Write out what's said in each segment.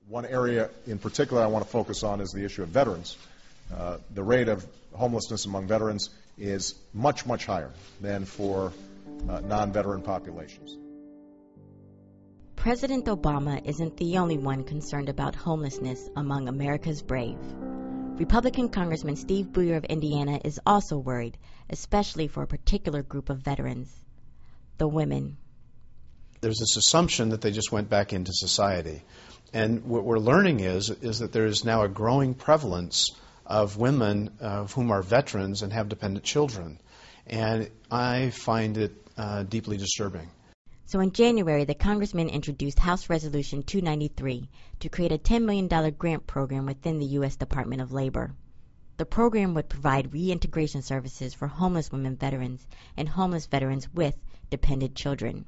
One area in particular I want to focus on is the issue of veterans. The rate of homelessness among veterans is much, much higher than for non-veteran populations. President Obama isn't the only one concerned about homelessness among America's brave. Republican Congressman Steve Buyer of Indiana is also worried, especially for a particular group of veterans, the women. There's this assumption that they just went back into society. And what we're learning is that there is now a growing prevalence of women whom are veterans and have dependent children. And I find it deeply disturbing. So in January, the congressman introduced House Resolution 293 to create a $10 million grant program within the U.S. Department of Labor. The program would provide reintegration services for homeless women veterans and homeless veterans with dependent children.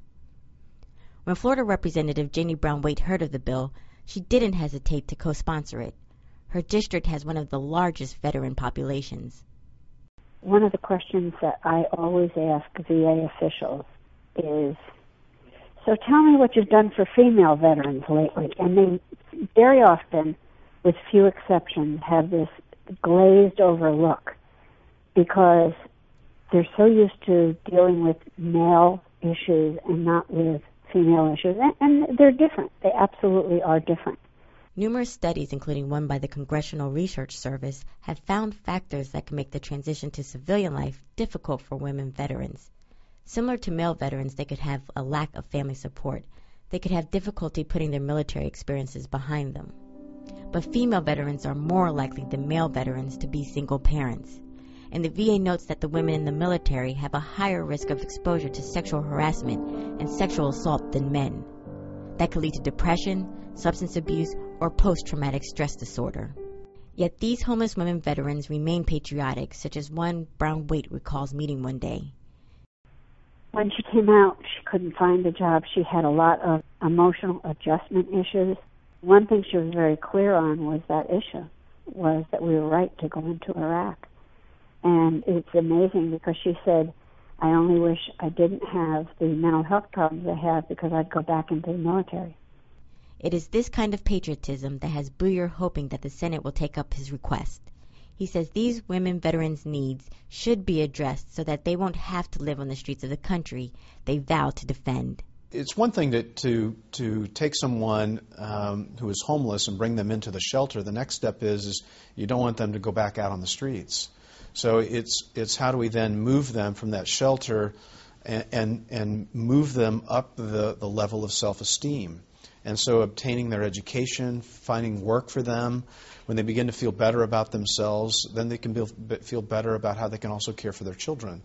When Florida Representative Janie Brown-Waite heard of the bill, she didn't hesitate to co-sponsor it. Her district has one of the largest veteran populations. One of the questions that I always ask VA officials is, so tell me what you've done for female veterans lately. And they very often, with few exceptions, have this glazed over look because they're so used to dealing with male issues and not with female issues. And they're different. They absolutely are different. Numerous studies, including one by the Congressional Research Service, have found factors that can make the transition to civilian life difficult for women veterans. Similar to male veterans, they could have a lack of family support. They could have difficulty putting their military experiences behind them. But female veterans are more likely than male veterans to be single parents. And the VA notes that the women in the military have a higher risk of exposure to sexual harassment and sexual assault than men. That could lead to depression, substance abuse, or post-traumatic stress disorder. Yet these homeless women veterans remain patriotic, such as one Brown-Waite recalls meeting one day. When she came out, she couldn't find a job. She had a lot of emotional adjustment issues. One thing she was very clear on was that issue, was that we were right to go into Iraq. And it's amazing because she said, I only wish I didn't have the mental health problems I have because I'd go back into the military. It is this kind of patriotism that has Buyer hoping that the Senate will take up his request. He says these women veterans' needs should be addressed so that they won't have to live on the streets of the country they vow to defend. It's one thing to take someone who is homeless and bring them into the shelter. The next step is you don't want them to go back out on the streets. So it's how do we then move them from that shelter and move them up the level of self-esteem. And so obtaining their education, finding work for them, when they begin to feel better about themselves, then they can feel better about how they can also care for their children.